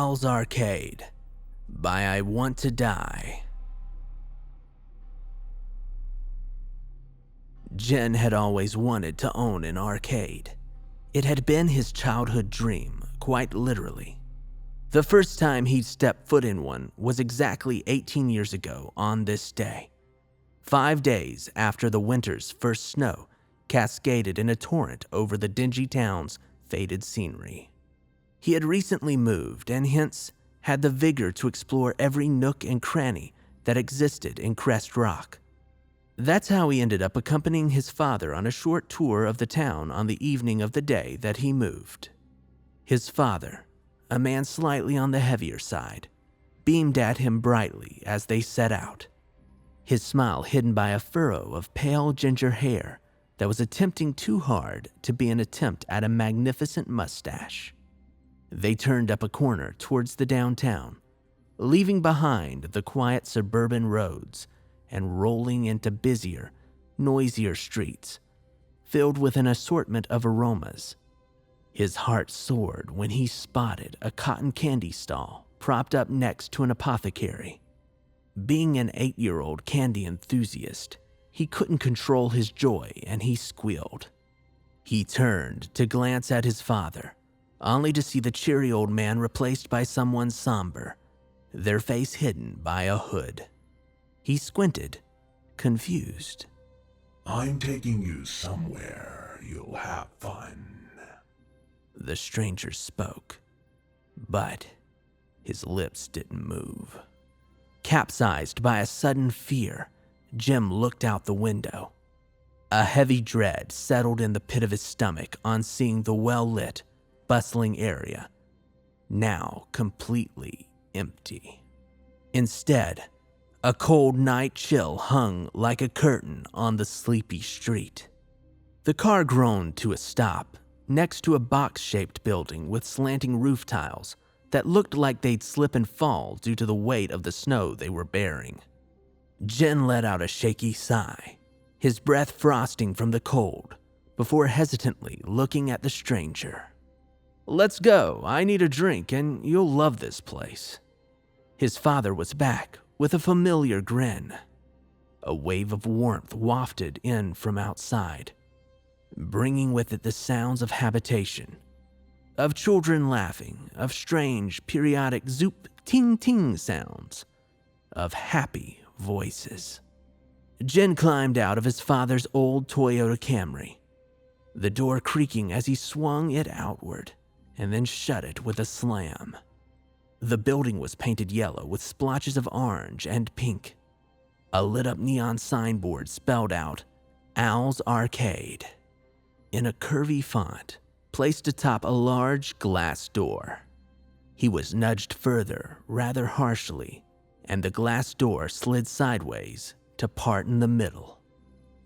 Al's Arcade by I Want to Die. Jen had always wanted to own an arcade. It had been his childhood dream, quite literally. The first time he'd stepped foot in one was exactly 18 years ago on this day, 5 days after the winter's first snow cascaded in a torrent over the dingy town's faded scenery. He had recently moved and hence had the vigor to explore every nook and cranny that existed in Crest Rock. That's how he ended up accompanying his father on a short tour of the town on the evening of the day that he moved. His father, a man slightly on the heavier side, beamed at him brightly as they set out, his smile hidden by a furrow of pale ginger hair that was attempting too hard to be an attempt at a magnificent mustache. They turned up a corner towards the downtown, leaving behind the quiet suburban roads and rolling into busier, noisier streets, filled with an assortment of aromas. His heart soared when he spotted a cotton candy stall propped up next to an apothecary. Being an 8-year-old candy enthusiast, he couldn't control his joy and he squealed. He turned to glance at his father, only to see the cheery old man replaced by someone somber, their face hidden by a hood. He squinted, confused. "I'm taking you somewhere you'll have fun," the stranger spoke, but his lips didn't move. Capsized by a sudden fear, Jim looked out the window. A heavy dread settled in the pit of his stomach on seeing the well-lit, bustling area, now completely empty. Instead, a cold night chill hung like a curtain on the sleepy street. The car groaned to a stop next to a box-shaped building with slanting roof tiles that looked like they'd slip and fall due to the weight of the snow they were bearing. Jen let out a shaky sigh, his breath frosting from the cold, before hesitantly looking at the stranger. "Let's go. I need a drink and you'll love this place." His father was back with a familiar grin. A wave of warmth wafted in from outside, bringing with it the sounds of habitation, of children laughing, of strange, periodic zoop ting-ting sounds, of happy voices. Jen climbed out of his father's old Toyota Camry, the door creaking as he swung it outward and then shut it with a slam. The building was painted yellow with splotches of orange and pink. A lit-up neon signboard spelled out, "Al's Arcade," in a curvy font placed atop a large glass door. He was nudged further rather harshly, and the glass door slid sideways to part in the middle.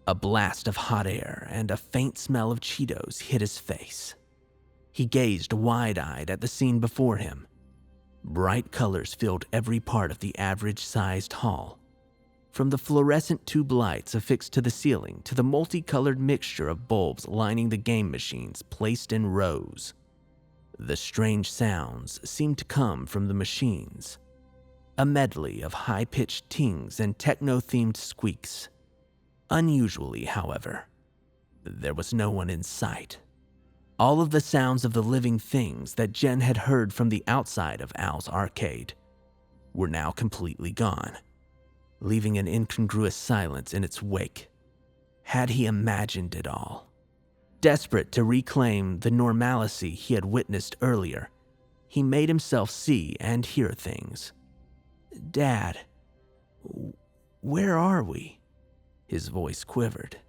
A blast of hot air and a faint smell of Cheetos hit his face. He gazed wide-eyed at the scene before him. Bright colors filled every part of the average-sized hall, from the fluorescent tube lights affixed to the ceiling to the multicolored mixture of bulbs lining the game machines placed in rows. The strange sounds seemed to come from the machines, a medley of high-pitched tings and techno-themed squeaks. Unusually, however, there was no one in sight. All of the sounds of the living things that Jen had heard from the outside of Al's Arcade were now completely gone, leaving an incongruous silence in its wake. Had he imagined it all? Desperate to reclaim the normalcy he had witnessed earlier, he made himself see and hear things. "Dad, where are we?" His voice quivered,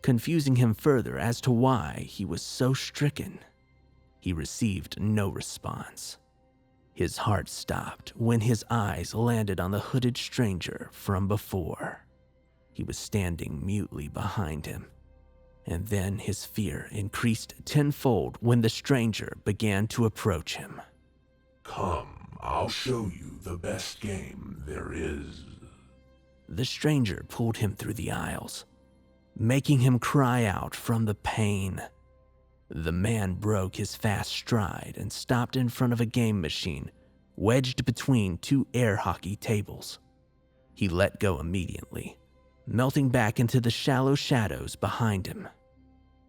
confusing him further as to why he was so stricken. He received no response. His heart stopped when his eyes landed on the hooded stranger from before. He was standing mutely behind him, and then his fear increased tenfold when the stranger began to approach him. "Come, I'll show you the best game there is." The stranger pulled him through the aisles, making him cry out from the pain. The man broke his fast stride and stopped in front of a game machine wedged between two air hockey tables. He let go immediately, melting back into the shallow shadows behind him.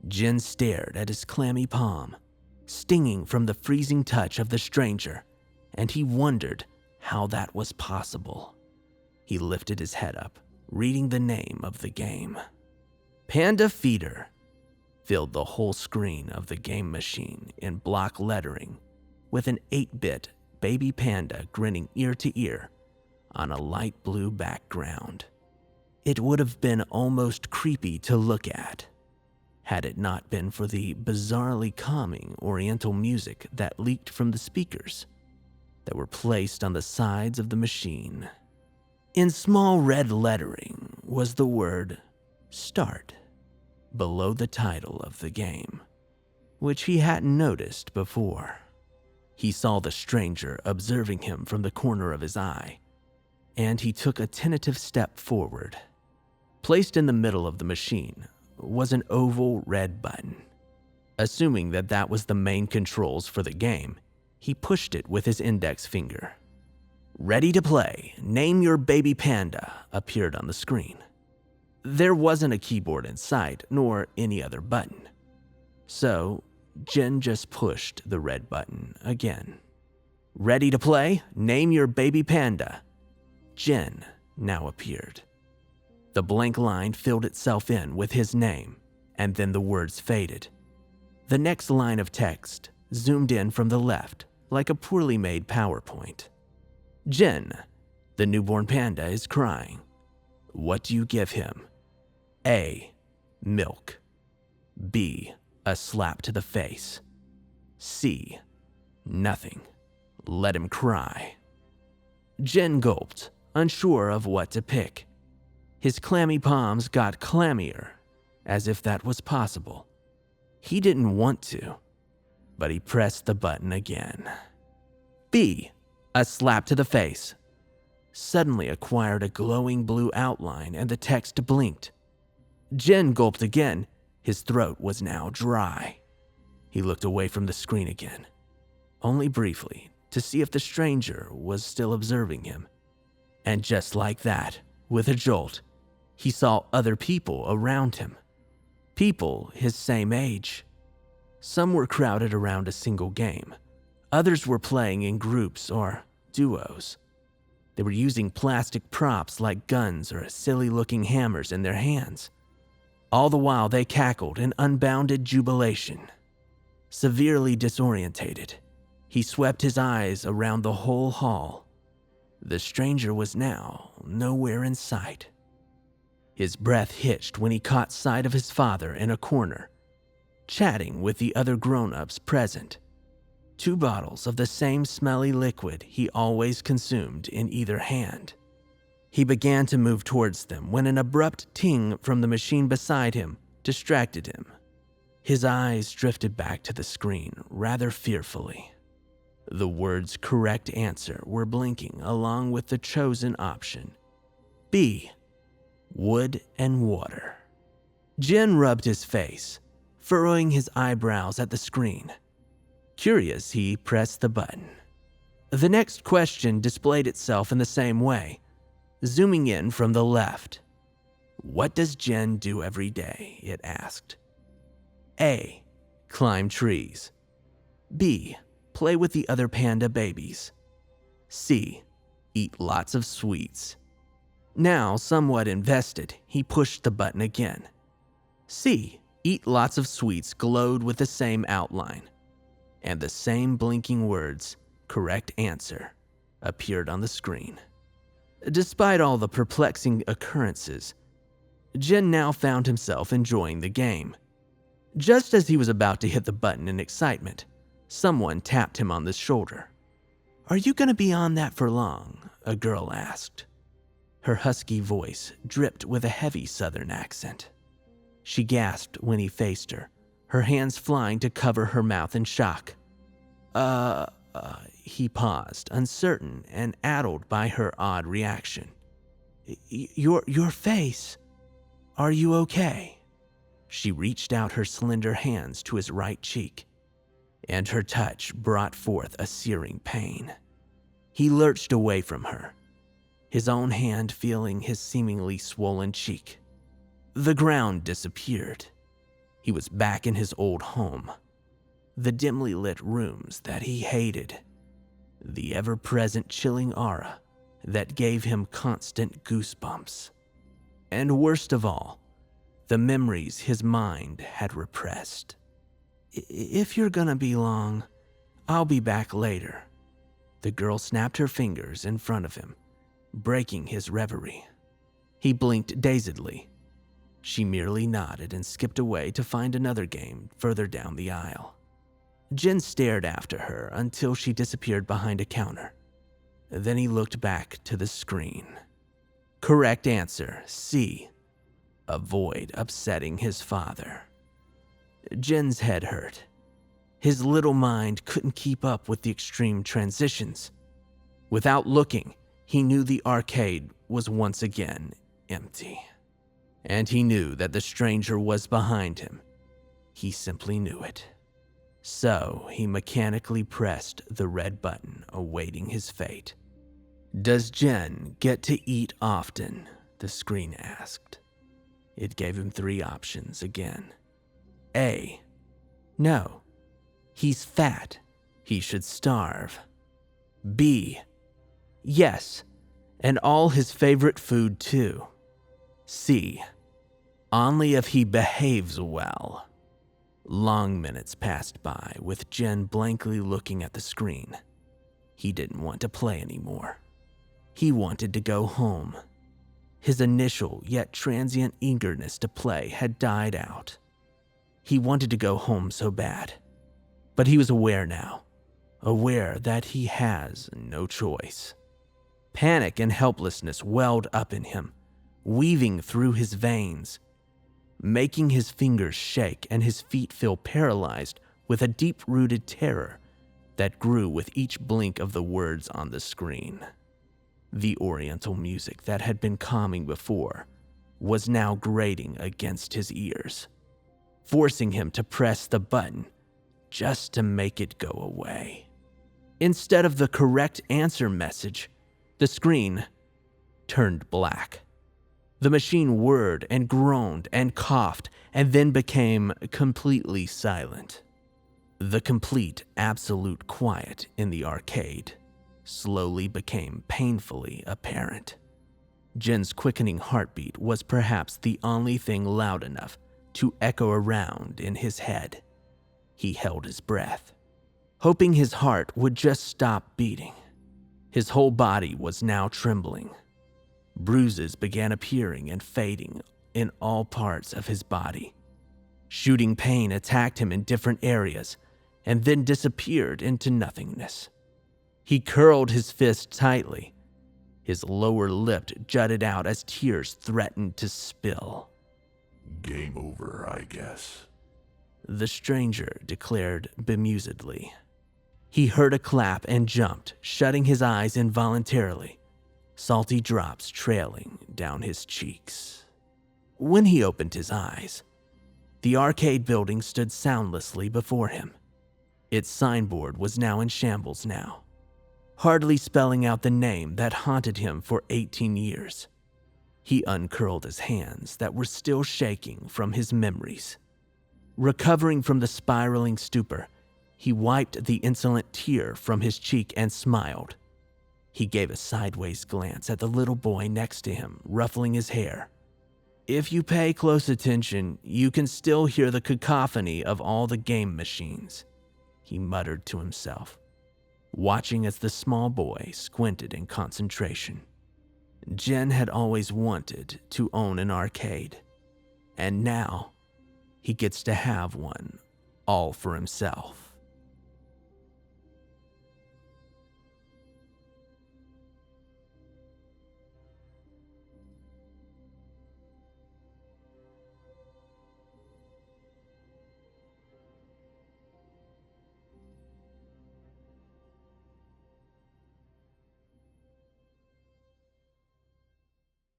Jin stared at his clammy palm, stinging from the freezing touch of the stranger, and he wondered how that was possible. He lifted his head up, reading the name of the game. Panda Feeder filled the whole screen of the game machine in block lettering, with an 8-bit baby panda grinning ear to ear on a light blue background. It would have been almost creepy to look at, had it not been for the bizarrely calming oriental music that leaked from the speakers that were placed on the sides of the machine. In small red lettering was the word "Start" below the title of the game, which he hadn't noticed before. He saw the stranger observing him from the corner of his eye, and he took a tentative step forward. Placed in the middle of the machine was an oval red button. Assuming that that was the main controls for the game, he pushed it with his index finger. "Ready to play. Name your baby panda" appeared on the screen. There wasn't a keyboard in sight, nor any other button. So, Jin just pushed the red button again. "Ready to play? Name your baby panda." Jin now appeared. The blank line filled itself in with his name, and then the words faded. The next line of text zoomed in from the left like a poorly made PowerPoint. "Jin, the newborn panda is crying. What do you give him? A. Milk. B. A slap to the face. C. Nothing. Let him cry." Jin gulped, unsure of what to pick. His clammy palms got clammier, as if that was possible. He didn't want to, but he pressed the button again. B. A slap to the face suddenly acquired a glowing blue outline, and the text blinked. Jin gulped again. His throat was now dry. He looked away from the screen again, only briefly, to see if the stranger was still observing him. And just like that, with a jolt, he saw other people around him. People his same age. Some were crowded around a single game. Others were playing in groups or duos. They were using plastic props like guns or silly-looking hammers in their hands. All the while they cackled in unbounded jubilation. Severely disorientated, he swept his eyes around the whole hall. The stranger was now nowhere in sight. His breath hitched when he caught sight of his father in a corner, chatting with the other grown-ups present. 2 bottles of the same smelly liquid he always consumed in either hand. He began to move towards them when an abrupt ting from the machine beside him distracted him. His eyes drifted back to the screen rather fearfully. The words "correct answer" were blinking along with the chosen option. B. Wood and water. Jin rubbed his face, furrowing his eyebrows at the screen. Curious, he pressed the button. The next question displayed itself in the same way, zooming in from the left. "What does Jin do every day?" it asked. A. Climb trees. B. Play with the other panda babies. C. Eat lots of sweets. Now, somewhat invested, he pushed the button again. C. Eat lots of sweets glowed with the same outline, and the same blinking words, "correct answer," appeared on the screen. Despite all the perplexing occurrences, Jin now found himself enjoying the game. Just as he was about to hit the button in excitement, someone tapped him on the shoulder. "Are you going to be on that for long?" a girl asked. Her husky voice dripped with a heavy southern accent. She gasped when he faced her, her hands flying to cover her mouth in shock. He paused, uncertain and addled by her odd reaction. Your face. Are you okay?" She reached out her slender hands to his right cheek, and her touch brought forth a searing pain. He lurched away from her, his own hand feeling his seemingly swollen cheek. The ground disappeared. He was back in his old home. The dimly lit rooms that he hated. The ever-present chilling aura that gave him constant goosebumps. And worst of all, the memories his mind had repressed. If you're gonna be long, I'll be back later. The girl snapped her fingers in front of him, breaking his reverie. He blinked dazedly. She merely nodded and skipped away to find another game further down the aisle. Jen stared after her until she disappeared behind a counter. Then he looked back to the screen. Correct answer, C. Avoid upsetting his father. Jen's head hurt. His little mind couldn't keep up with the extreme transitions. Without looking, he knew the arcade was once again empty. And he knew that the stranger was behind him. He simply knew it. So he mechanically pressed the red button, awaiting his fate. Does Jen get to eat often? The screen asked. It gave him 3 options again. A. No. He's fat. He should starve. B. Yes, and all his favorite food too. C. Only if he behaves well. Long minutes passed by with Jen blankly looking at the screen. He didn't want to play anymore. He wanted to go home. His initial yet transient eagerness to play had died out. He wanted to go home so bad. But he was aware now, aware that he has no choice. Panic and helplessness welled up in him, weaving through his veins, making his fingers shake and his feet feel paralyzed with a deep-rooted terror that grew with each blink of the words on the screen. The oriental music that had been calming before was now grating against his ears, forcing him to press the button just to make it go away. Instead of the correct answer message, the screen turned black. The machine whirred and groaned and coughed and then became completely silent. The complete, absolute quiet in the arcade slowly became painfully apparent. Jen's quickening heartbeat was perhaps the only thing loud enough to echo around in his head. He held his breath, hoping his heart would just stop beating. His whole body was now trembling. Bruises began appearing and fading in all parts of his body. Shooting pain attacked him in different areas and then disappeared into nothingness. He curled his fist tightly. His lower lip jutted out as tears threatened to spill. Game over, I guess. The stranger declared bemusedly. He heard a clap and jumped, shutting his eyes involuntarily, salty drops trailing down his cheeks. When he opened his eyes, the arcade building stood soundlessly before him. Its signboard was now in shambles now, hardly spelling out the name that haunted him for 18 years. He uncurled his hands that were still shaking from his memories. Recovering from the spiraling stupor, he wiped the insolent tear from his cheek and smiled. He gave a sideways glance at the little boy next to him, ruffling his hair. If you pay close attention, you can still hear the cacophony of all the game machines, he muttered to himself, watching as the small boy squinted in concentration. Jen had always wanted to own an arcade, and now he gets to have one all for himself.